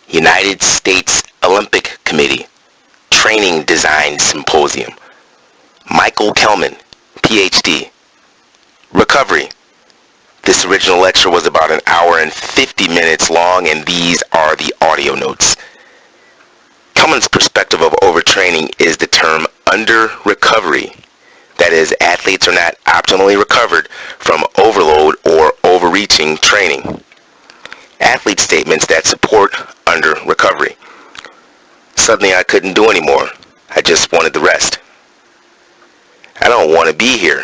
United States Olympic Committee Training Design Symposium. Michael Kellman, Ph.D. Recovery. This original lecture was about an hour and 50 minutes long, and these are the audio notes. Kellman's perspective of overtraining is the term under-recovery. That is, athletes are not optimally recovered from overload or overreaching training. Athlete statements that support under-recovery. Suddenly I couldn't do anymore. I just wanted the rest. I don't want to be here.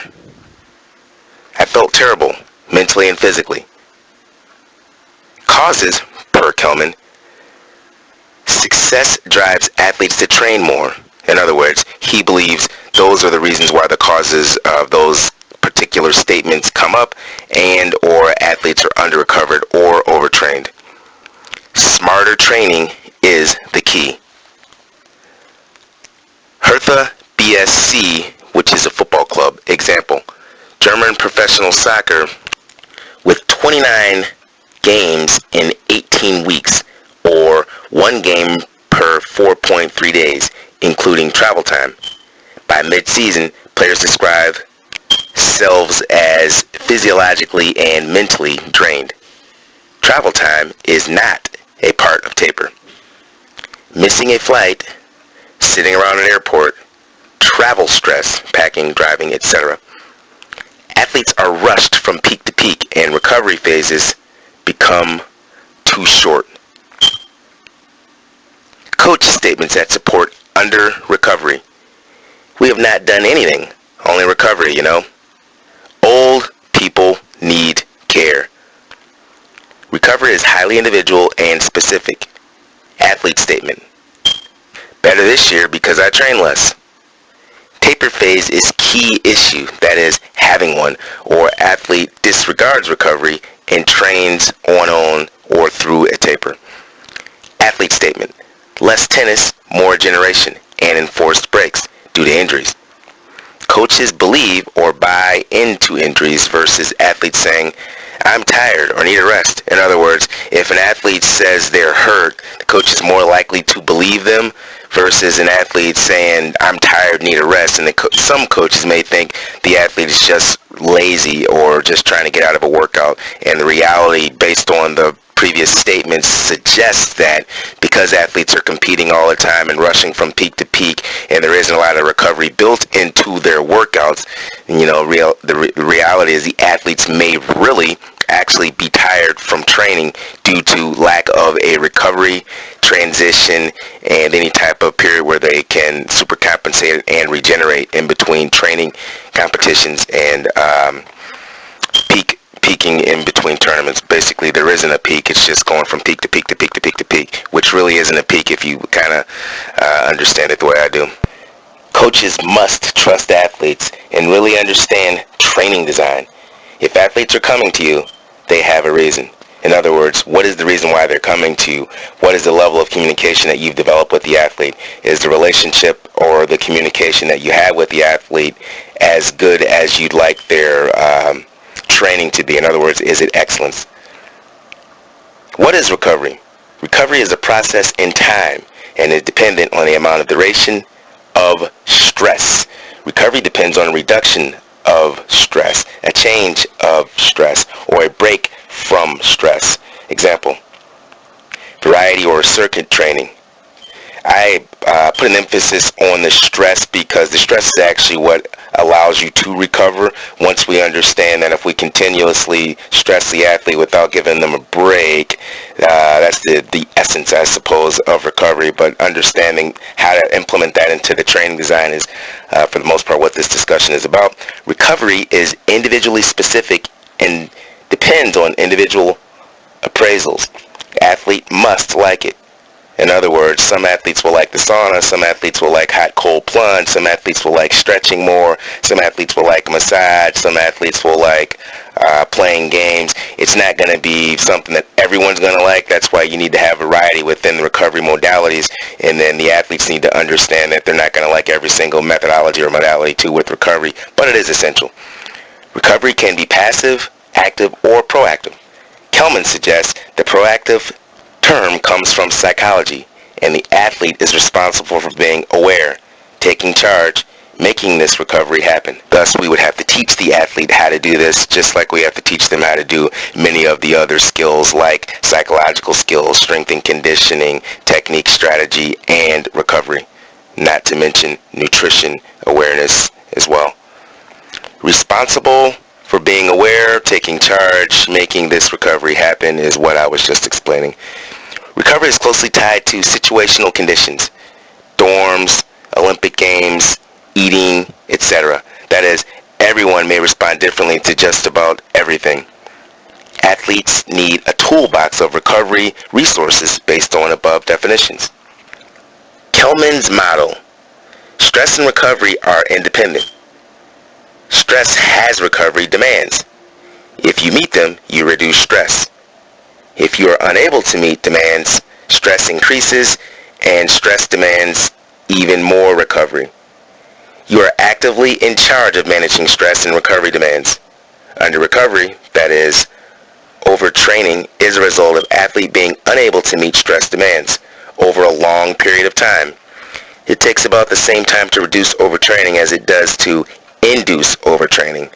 I felt terrible, mentally and physically. Causes, per Kellman, success drives athletes to train more. In other words, he believes those are the reasons why the causes of those particular statements come up and or athletes are under-recovered or overtrained. Smarter training is the key. Hertha BSC, which is a football club, example. German professional soccer with 29 games in 18 weeks or one game per 4.3 days, including travel time. By mid-season, players describe themselves as physiologically and mentally drained. Travel time is not a part of taper. Missing a flight, sitting around an airport, travel stress, packing, driving, etc. Athletes are rushed from peak to peak and recovery phases become too short. Coach statements that support under recovery. We have not done anything, only recovery, Old people need care. Recovery is highly individual and specific. Athlete statement. Better this year because I train less. Taper phase is key issue, that is, having one, or athlete disregards recovery and trains on or through a taper. Athlete statement. Less tennis, more generation, and enforced breaks due to injuries. Coaches believe or buy into injuries versus athletes saying, I'm tired or need a rest. In other words, if an athlete says they're hurt, the coach is more likely to believe them versus an athlete saying, I'm tired, need a rest. And some coaches may think the athlete is just lazy or just trying to get out of a workout. And the reality, based on the previous statements, suggests that because athletes are competing all the time and rushing from peak to peak and there isn't a lot of recovery built into their workouts, the reality is the athletes may really actually be tired from training due to lack of a recovery, transition, and any type of period where they can supercompensate and regenerate in between training, competitions, and peaking in between tournaments. Basically, there isn't a peak. It's just going from peak to peak to peak to peak to peak, which really isn't a peak if you kind of understand it the way I do. Coaches must trust athletes and really understand training design. If athletes are coming to you, they have a reason. In other words, what is the reason why they're coming to you? What is the level of communication that you've developed with the athlete? Is the relationship or the communication that you have with the athlete as good as you'd like their training to be? In other words, is it excellence? What is recovery? Recovery is a process in time and is dependent on the amount of duration of stress. Recovery depends on a reduction of stress, a change of stress, or a break from stress. Example, variety or circuit training. I put an emphasis on the stress because the stress is actually what allows you to recover. Once we understand that if we continuously stress the athlete without giving them a break, that's the essence, I suppose, of recovery. But understanding how to implement that into the training design is, for the most part, what this discussion is about. Recovery is individually specific and depends on individual appraisals. Athlete must like it. In other words, some athletes will like the sauna, some athletes will like hot cold plunge, some athletes will like stretching more, some athletes will like massage, some athletes will like playing games. It's not going to be something that everyone's going to like. That's why you need to have variety within the recovery modalities, and then the athletes need to understand that they're not going to like every single methodology or modality too with recovery, but it is essential. Recovery can be passive, active, or proactive. Kellman suggests the proactive term comes from psychology, and the athlete is responsible for being aware, taking charge, making this recovery happen. Thus, we would have to teach the athlete how to do this, just like we have to teach them how to do many of the other skills like psychological skills, strength and conditioning, technique, strategy, and recovery. Not to mention nutrition awareness as well. Responsible for being aware, taking charge, making this recovery happen is what I was just explaining. Recovery is closely tied to situational conditions, dorms, Olympic Games, eating, etc. That is, everyone may respond differently to just about everything. Athletes need a toolbox of recovery resources based on above definitions. Kellman's model. Stress and recovery are independent. Stress has recovery demands. If you meet them, you reduce stress. If you are unable to meet demands, stress increases, and stress demands even more recovery. You are actively in charge of managing stress and recovery demands. Under recovery, that is, overtraining is a result of athlete being unable to meet stress demands over a long period of time. It takes about the same time to reduce overtraining as it does to induce overtraining.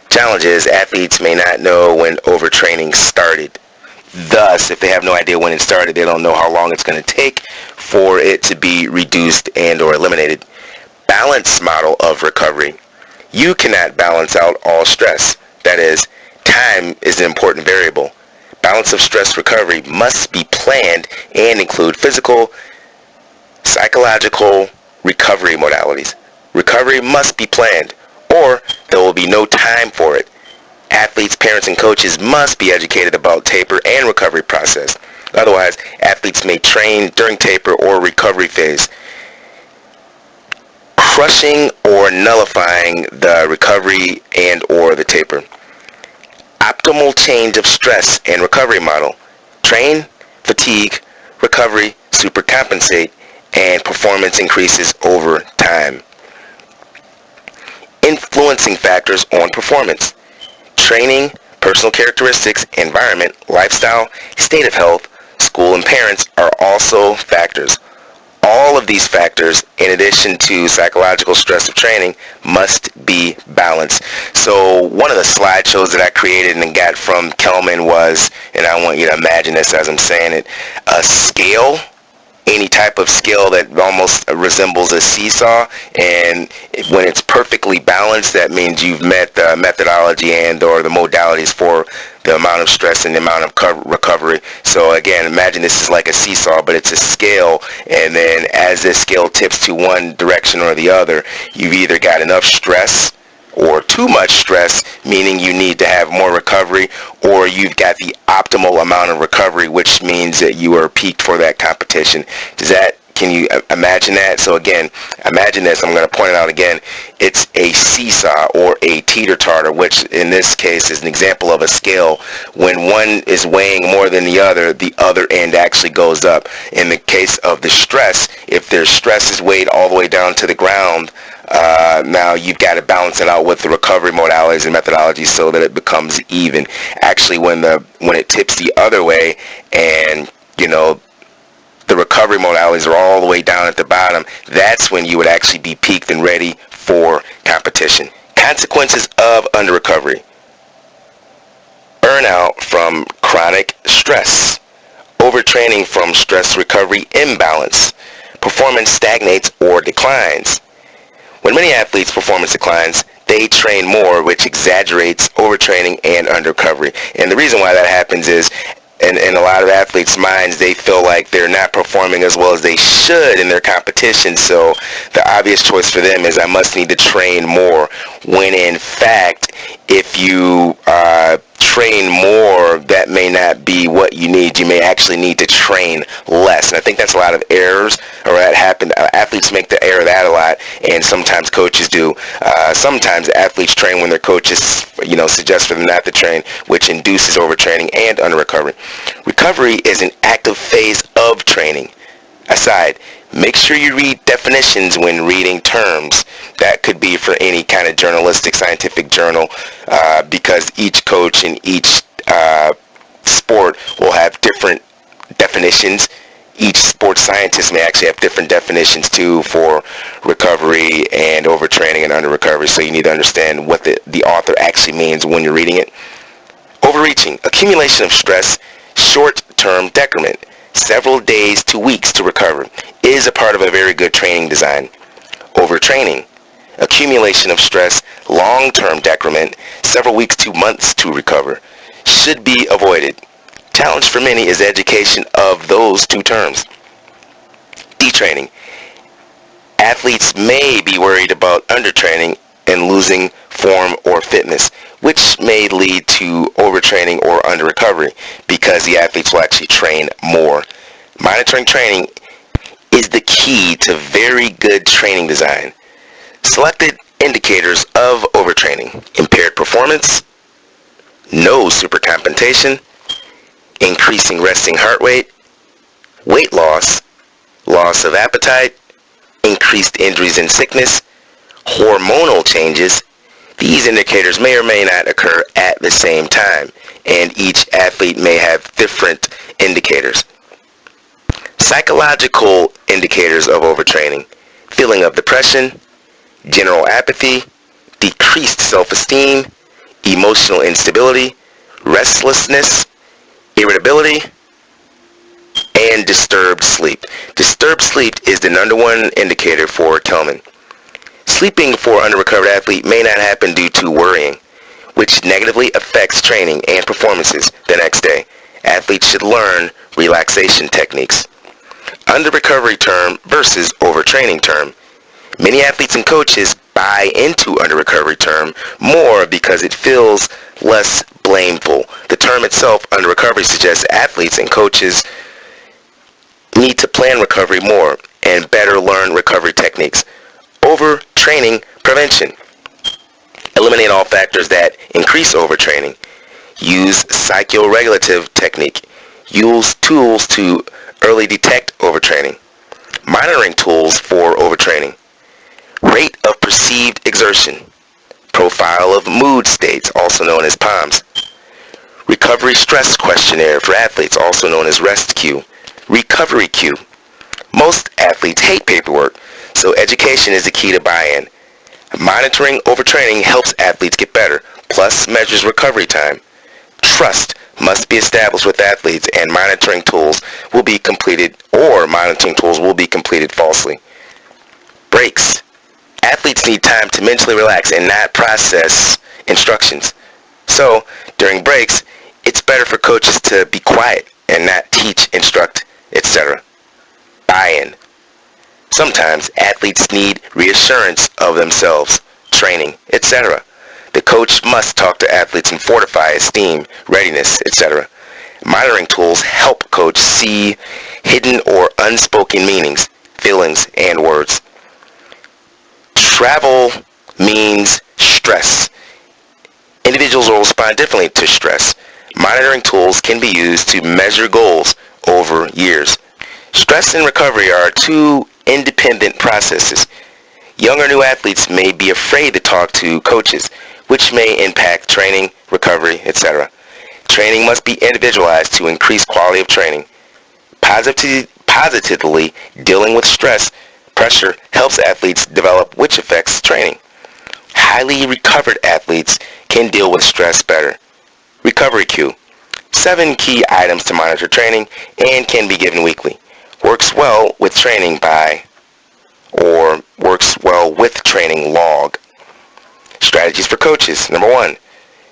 Challenge is athletes may not know when overtraining started. Thus, if they have no idea when it started, they don't know how long it's going to take for it to be reduced and or eliminated. Balance model of recovery. You cannot balance out all stress. That is, time is an important variable. Balance of stress recovery must be planned and include physical, psychological recovery modalities. Recovery must be planned, or there will be no time for it. Athletes, parents, and coaches must be educated about taper and recovery process. Otherwise, athletes may train during taper or recovery phase, crushing or nullifying the recovery and or the taper. Optimal change of stress and recovery model. Train, fatigue, recovery, supercompensate, and performance increases over time. Influencing factors on performance. Training, personal characteristics, environment, lifestyle, state of health, school, and parents are also factors. All of these factors, in addition to psychological stress of training, must be balanced. So one of the slideshows that I created and got from Kellman was, and I want you to imagine this as I'm saying it, a scale, any type of scale that almost resembles a seesaw, and when it's perfectly balanced, that means you've met the methodology and or the modalities for the amount of stress and the amount of recovery. So again, imagine this is like a seesaw, but it's a scale, and then as this scale tips to one direction or the other, you've either got enough stress or too much stress, meaning you need to have more recovery, or you've got the optimal amount of recovery, which means that you are peaked for that competition. Can you imagine that? So again, imagine this. I'm going to point it out again. It's a seesaw or a teeter-totter, which in this case is an example of a scale. When one is weighing more than the other end actually goes up. In the case of the stress, if their stress is weighed all the way down to the ground, now you've got to balance it out with the recovery modalities and methodologies so that it becomes even. Actually, when it tips the other way, and the recovery modalities are all the way down at the bottom, that's when you would actually be peaked and ready for competition. Consequences of under recovery. Burnout from chronic stress. Overtraining from stress recovery imbalance. Performance stagnates or declines. When many athletes' performance declines, they train more, which exaggerates overtraining and under recovery. And the reason why that happens is, in a lot of athletes' minds, they feel like they're not performing as well as they should in their competition. So the obvious choice for them is, I must need to train more. When in fact, if you train more, that may not be what you need. You may actually need to train less. And I think that's a lot of errors, or that happen. Athletes make the error of that a lot, and sometimes coaches do. Sometimes athletes train when their coaches, suggest for them not to train, which induces overtraining and under recovery. Recovery is an active phase of training. Aside, make sure you read definitions when reading terms. That could be for any kind of journalistic, scientific journal, because each coach in each sport will have different definitions. Each sports scientist may actually have different definitions too for recovery and overtraining and under recovery, so you need to understand what the author actually means when you're reading it. Overreaching, accumulation of stress, short-term decrement, several days to weeks to recover, is a part of a very good training design. Overtraining, accumulation of stress, long-term decrement, several weeks to months to recover, should be avoided. Challenge for many is the education of those two terms. Detraining. Athletes may be worried about undertraining and losing form or fitness, which may lead to overtraining or under-recovery because the athletes will actually train more. Monitoring training is the key to very good training design. Selected indicators of overtraining: impaired performance, no supercompensation, increasing resting heart rate, weight loss, loss of appetite, increased injuries and sickness, hormonal changes. These indicators may or may not occur at the same time, and each athlete may have different indicators. Psychological indicators of overtraining: feeling of depression, general apathy, decreased self-esteem, emotional instability, restlessness, irritability, and disturbed sleep. Disturbed sleep is the number one indicator for Kellman. Sleeping for under-recovered athlete may not happen due to worrying, which negatively affects training and performances the next day. Athletes should learn relaxation techniques. Under-recovery term versus overtraining term. Many athletes and coaches buy into under-recovery term more because it feels less blameful. The term itself, under-recovery, suggests athletes and coaches need to plan recovery more and better learn recovery techniques. Overtraining prevention. Eliminate all factors that increase overtraining. Use psychoregulative technique. Use tools to early detect overtraining. Monitoring tools for overtraining. Rate of perceived exertion. Profile of mood states, also known as POMS. Recovery stress questionnaire for athletes, also known as REST-Q. Recovery Q. Most athletes hate paperwork, so education is the key to buy-in. Monitoring overtraining helps athletes get better, plus measures recovery time. Trust must be established with athletes, and monitoring tools will be completed falsely. Breaks. Athletes need time to mentally relax and not process instructions. So, during breaks, it's better for coaches to be quiet and not teach, instruct, etc. Buy-in. Sometimes athletes need reassurance of themselves, training, etc. The coach must talk to athletes and fortify esteem, readiness, etc. Monitoring tools help coach see hidden or unspoken meanings, feelings, and words. Travel means stress. Individuals will respond differently to stress. Monitoring tools can be used to measure goals over years. Stress and recovery are two independent processes. Young or new athletes may be afraid to talk to coaches, which may impact training, recovery, etc. Training must be individualized to increase quality of training. Positively dealing with stress, pressure helps athletes develop, which affects training. Highly recovered athletes can deal with stress better. Recovery Q. 7 key items to monitor training and can be given weekly. Works well with training log. Strategies for coaches. Number 1,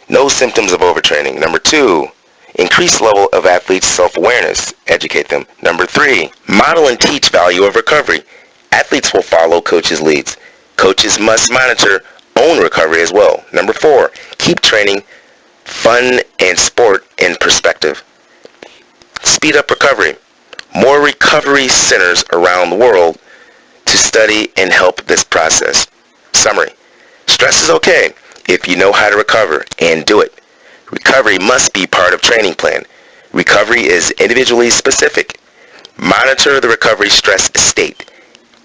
no symptoms of overtraining. Number 2, increase level of athletes' self-awareness. Educate them. Number 3, model and teach value of recovery. Athletes will follow coaches' leads. Coaches must monitor own recovery as well. Number 4, keep training fun and sport in perspective. Speed up recovery. More recovery centers around the world to study and help this process. Summary. Stress is okay if you know how to recover and do it. Recovery must be part of training plan. Recovery is individually specific. Monitor the recovery stress state.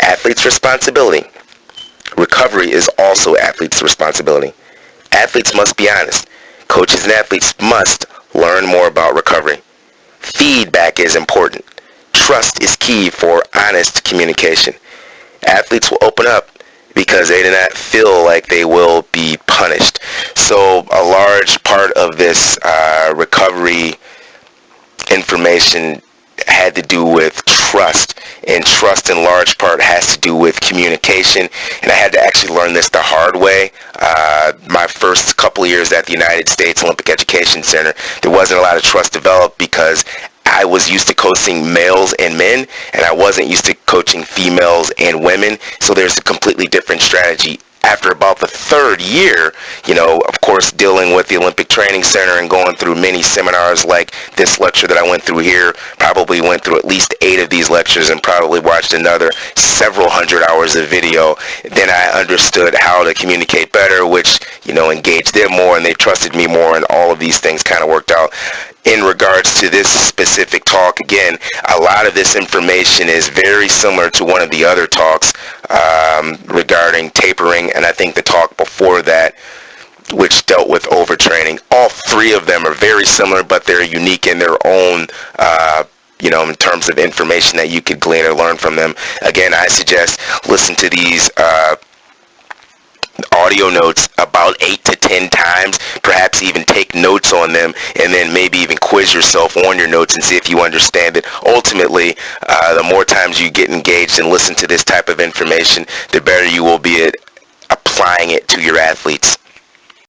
Athlete's responsibility. Recovery is also athlete's responsibility. Athletes must be honest. Coaches and athletes must learn more about recovery. Feedback is important. Trust is key for honest communication. Athletes will open up because they do not feel like they will be punished. So a large part of this recovery information had to do with trust, and trust in large part has to do with communication, and I had to actually learn this the hard way. My first couple of years at the United States Olympic Education Center, there wasn't a lot of trust developed because I was used to coaching males and men, and I wasn't used to coaching females and women, so there's a completely different strategy. After about the third year, of course, dealing with the Olympic Training Center and going through many seminars like this lecture that I went through here, probably went through at least 8 of these lectures and probably watched another several hundred hours of video, then I understood how to communicate better, which, engaged them more, and they trusted me more, and all of these things kind of worked out. In regards to this specific talk, again, a lot of this information is very similar to one of the other talks regarding tapering, and I think the talk before that, which dealt with overtraining. All 3 of them are very similar, but they're unique in their own, in terms of information that you could glean or learn from them. Again, I suggest listen to these audio notes about 8 to 10 times, perhaps even take notes on them, and then maybe even quiz yourself on your notes and see if you understand it. Ultimately, the more times you get engaged and listen to this type of information, the better you will be at applying it to your athletes.